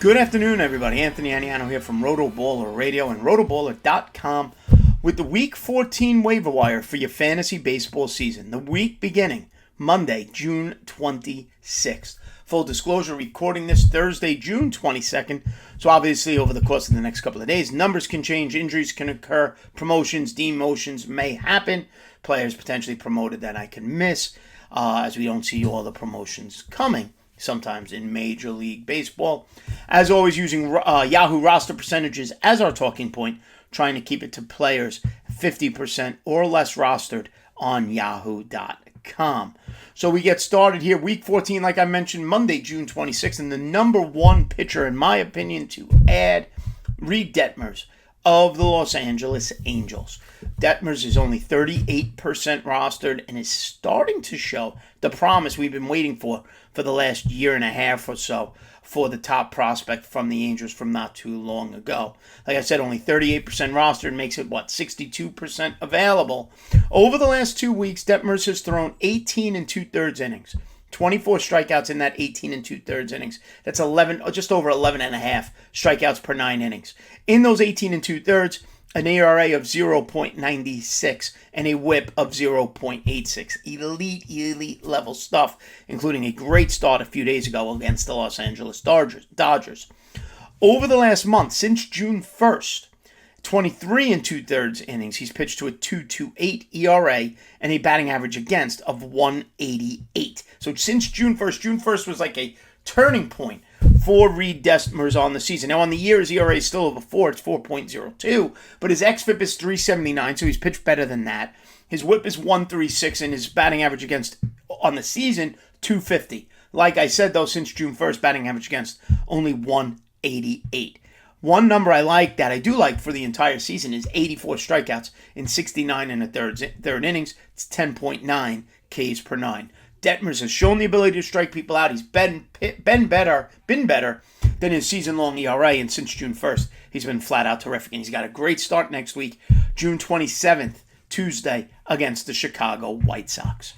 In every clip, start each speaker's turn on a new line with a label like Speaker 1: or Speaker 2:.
Speaker 1: Good afternoon, everybody. Anthony Aniano here from RotoBaller Radio and rotoballer.com with the Week 14 waiver wire for your fantasy baseball season. The week beginning Monday, June 26th. Full disclosure, recording this Thursday, June 22nd. So obviously over the course of the next couple of days, numbers can change, injuries can occur, promotions, demotions may happen, players potentially promoted that I can miss, as we don't see all the promotions coming sometimes in Major League Baseball. As always, using Yahoo roster percentages as our talking point, trying to keep it to players 50% or less rostered on yahoo.com. So we get started here. Week 14, like I mentioned, Monday, June 26th, and the number one pitcher, in my opinion, to add, Detmers of the Los Angeles Angels. Detmers is only 38% rostered and is starting to show the promise we've been waiting for the last year and a half or so for the top prospect from the Angels from not too long ago. Like I said, only 38% rostered makes it, 62% available. Over the last 2 weeks, Detmers has thrown 18 and 2/3 innings. 24 strikeouts in that 18 and 2/3 innings. That's just over 11 and a half strikeouts per 9 innings. In those 18 and 2/3, an ERA of 0.96 and a whip of 0.86. Elite level stuff, including a great start a few days ago against the Los Angeles Dodgers. Over the last month, since June 1st, 23 and 2/3 innings, he's pitched to a 2.28 ERA and a batting average against of 188. So since June 1st was like a turning point for Detmers on the season. Now on the year, his ERA is still over 4, it's 4.02, but his xFIP is 379, so he's pitched better than that. His whip is 136, and his batting average against on the season, 250. Like I said, though, since June 1st, batting average against only 188. One number I do like for the entire season is 84 strikeouts in 69 and a third innings. It's 10.9 Ks per 9. Detmers has shown the ability to strike people out. He's been better than his season-long ERA, and since June 1st, he's been flat out terrific. And he's got a great start next week, June 27th, Tuesday, against the Chicago White Sox.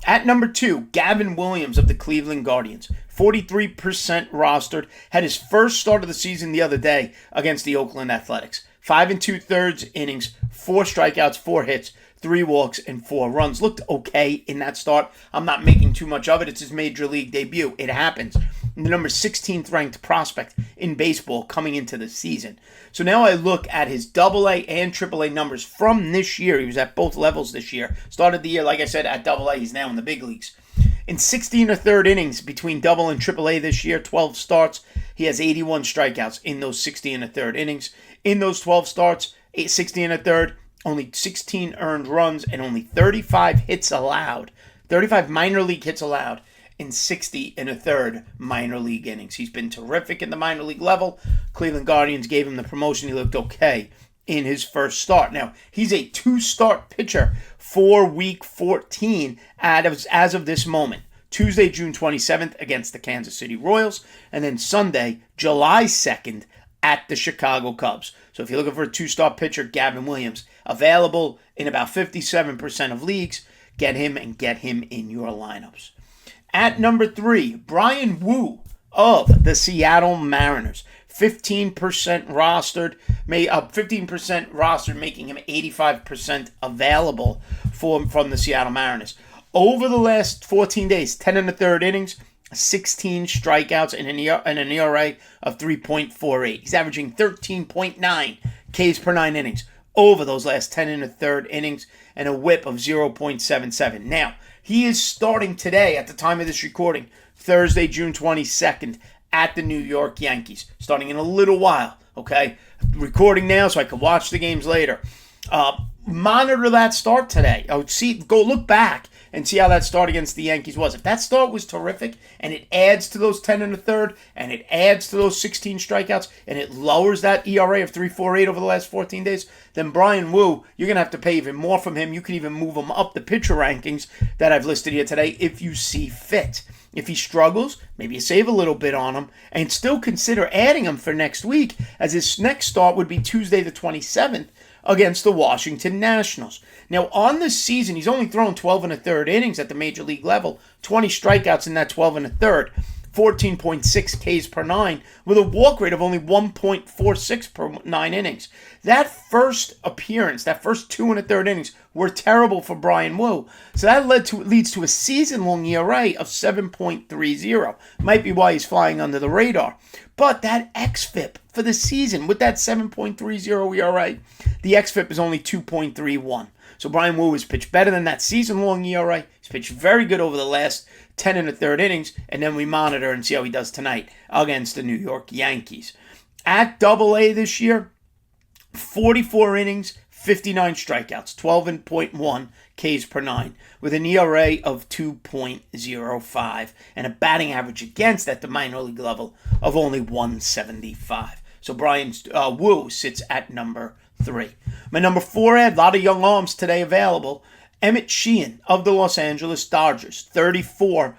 Speaker 1: At number 2, Gavin Williams of the Cleveland Guardians, 43% rostered, had his first start of the season the other day against the Oakland Athletics. 5 and 2/3 innings, 4 strikeouts, 4 hits, 3 walks, and 4 runs. Looked okay in that start. I'm not making too much of it. It's his major league debut. It happens. And the number 16th ranked prospect in baseball coming into the season. So now I look at his AA and AAA numbers from this year. He was at both levels this year. Started the year, like I said, at AA. He's now in the big leagues. In 16 1/3 innings between double and AAA this year, 12 starts, he has 81 strikeouts in those 16 1/3 innings. In those 12 starts, 60 1/3, only 16 earned runs and only 35 hits allowed. 35 minor league hits allowed in 60 1/3 minor league innings. He's been terrific in the minor league level. Cleveland Guardians gave him the promotion. He looked okay in his first start. Now, he's a 2-start pitcher for Week 14 as of this moment. Tuesday, June 27th against the Kansas City Royals, and then Sunday, July 2nd at the Chicago Cubs. So if you're looking for a 2-star pitcher, Gavin Williams, available in about 57% of leagues, get him in your lineups. At number 3, Bryan Woo of the Seattle Mariners. 15% rostered, making him 85% available from the Seattle Mariners. Over the last 14 days, 10 1/3 innings, 16 strikeouts, and an ERA of 3.48. He's averaging 13.9 Ks per 9 innings over those last 10 1/3 innings, and a whip of 0.77. Now, he is starting today at the time of this recording, Thursday, June 22nd, at the New York Yankees, starting in a little while, okay? Recording now so I can watch the games later. Monitor that start today. Go look back and see how that start against the Yankees was. If that start was terrific and it adds to those 10 1/3 and it adds to those 16 strikeouts and it lowers that ERA of 3.48 over the last 14 days, then Bryan Woo, you're going to have to pay even more from him. You can even move him up the pitcher rankings that I've listed here today if you see fit. If he struggles, maybe you save a little bit on him and still consider adding him for next week, as his next start would be Tuesday the 27th against the Washington Nationals. Now, on the season, he's only thrown 12 1/3 innings at the major league level, 20 strikeouts in that 12 1/3. 14.6 Ks per 9, with a walk rate of only 1.46 per 9 innings. That first appearance, that first 2 1/3 innings, were terrible for Brian Wu. So that leads to a season-long ERA of 7.30. Might be why he's flying under the radar. But that xFIP for the season, with that 7.30 ERA, the xFIP is only 2.31. So Brian Wu has pitched better than that season-long ERA. He's pitched very good over the last 10 1/3 innings, and then we monitor and see how he does tonight against the New York Yankees. At Double-A this year, 44 innings, 59 strikeouts, 12.1 Ks per 9, with an ERA of 2.05 and a batting average against at the minor league level of only 175. So Brian Wu sits at number 3. My number 4 ad, a lot of young arms today available. Emmett Sheehan of the Los Angeles Dodgers, 34%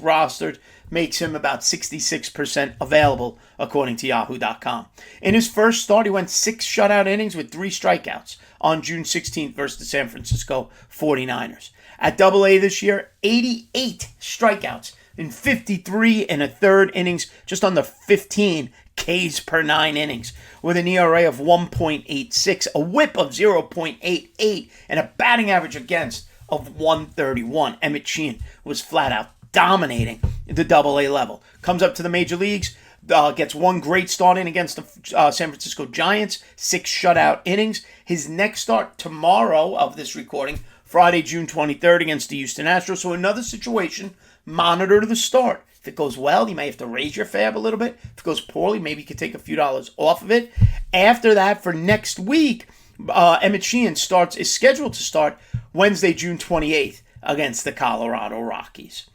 Speaker 1: rostered, makes him about 66% available, according to Yahoo.com. In his first start, he went 6 shutout innings with 3 strikeouts on June 16th versus the San Francisco 49ers. At Double-A this year, 88 strikeouts in 53 1/3 innings, just under 15 Ks per 9 innings, with an ERA of 1.86, a whip of 0.88, and a batting average against of 131. Emmett Sheehan was flat out dominating the Double-A level. Comes up to the major leagues, gets one great start in against the San Francisco Giants, 6 shutout innings. His next start tomorrow of this recording, Friday, June 23rd, against the Houston Astros. So another situation, monitor the start. If it goes well, you may have to raise your fab a little bit. If it goes poorly, maybe you could take a few dollars off of it. After that, for next week, Emmett Sheehan is scheduled to start Wednesday, June 28th against the Colorado Rockies.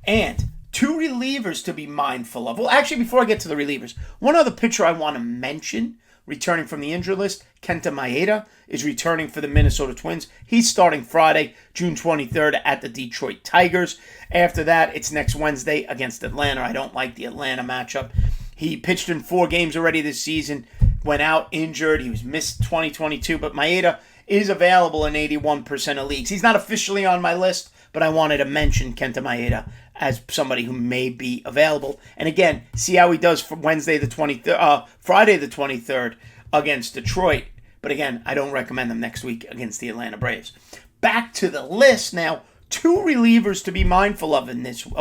Speaker 1: And 2 relievers to be mindful of. Well, actually, before I get to the relievers, one other pitcher I want to mention, returning from the injury list, Kenta Maeda, is returning for the Minnesota Twins. He's starting Friday, June 23rd at the Detroit Tigers. After that, it's next Wednesday against Atlanta. I don't like the Atlanta matchup. He pitched in 4 games already this season, went out injured. He was missed 2022, but Maeda is available in 81% of leagues. He's not officially on my list, but I wanted to mention Kenta Maeda as somebody who may be available. And again, see how he does for Friday the 23rd against Detroit. But again, I don't recommend them next week against the Atlanta Braves. Back to the list now. 2 relievers to be mindful of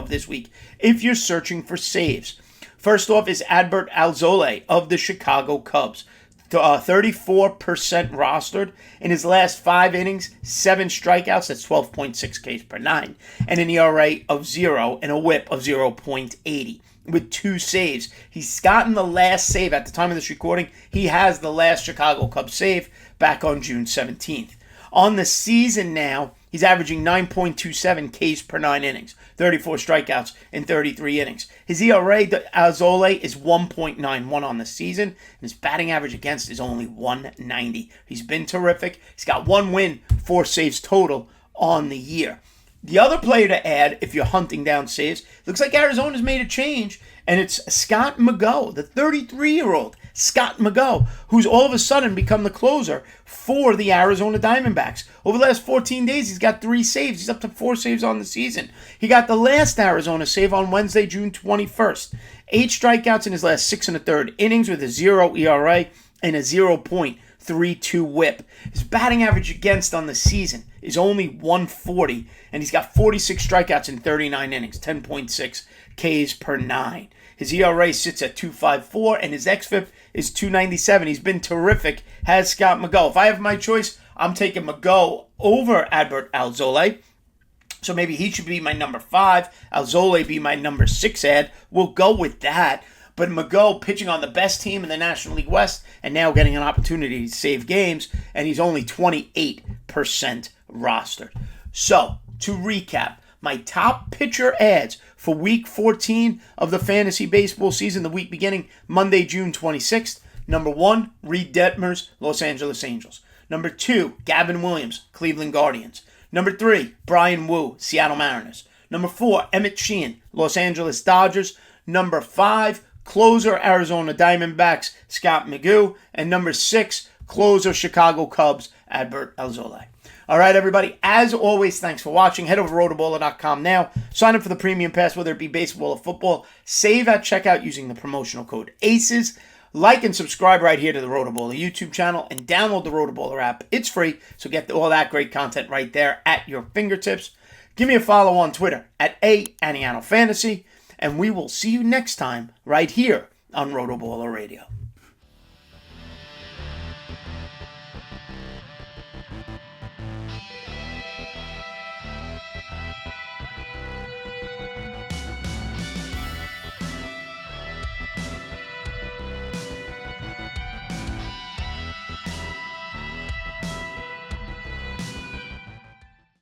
Speaker 1: this week if you're searching for saves. First off is Adbert Alzolay of the Chicago Cubs. 34% rostered. In his last 5 innings, 7 strikeouts, that's 12.6 Ks per 9, and an ERA of 0 and a whip of 0.80 with 2 saves. He's gotten the last save at the time of this recording. He has the last Chicago Cubs save back on June 17th. On the season now, he's averaging 9.27 Ks per 9 innings, 34 strikeouts in 33 innings. His ERA, Alzolay, is 1.91 on the season, and his batting average against is only 190. He's been terrific. He's got 1 win, 4 saves total on the year. The other player to add, if you're hunting down saves, looks like Arizona's made a change, and it's Scott McGough, the 33-year-old Scott McGough, who's all of a sudden become the closer for the Arizona Diamondbacks. Over the last 14 days, he's got 3 saves. He's up to 4 saves on the season. He got the last Arizona save on Wednesday, June 21st. 8 strikeouts in his last 6 1/3 innings with a 0 ERA and a 0.32 whip. His batting average against on the season is only 140, and he's got 46 strikeouts in 39 innings, 10.6 Ks per 9. His ERA sits at 2.54, and his xFIP is 2.97. He's been terrific, has Scott McGough. If I have my choice, I'm taking McGough over Adbert Alzolay. So maybe he should be my number 5. Alzolay be my number 6 ad. We'll go with that. But McGough pitching on the best team in the National League West and now getting an opportunity to save games, and he's only 28% rostered. So, to recap, my top pitcher ads for Week 14 of the fantasy baseball season, the week beginning Monday, June 26th. Number 1, Reed Detmers, Los Angeles Angels. Number 2, Gavin Williams, Cleveland Guardians. Number 3, Brian Wu, Seattle Mariners. Number 4, Emmett Sheehan, Los Angeles Dodgers. Number 5, closer, Arizona Diamondbacks, Scott McGough. And number 6, closer, Chicago Cubs, Adbert Alzolay. All right, everybody. As always, thanks for watching. Head over to rotoballer.com now. Sign up for the Premium Pass, whether it be baseball or football. Save at checkout using the promotional code ACES. Like and subscribe right here to the RotoBaller YouTube channel and download the RotoBaller app. It's free, so get all that great content right there at your fingertips. Give me a follow on Twitter at @Aniano Fantasy, and we will see you next time right here on RotoBaller Radio.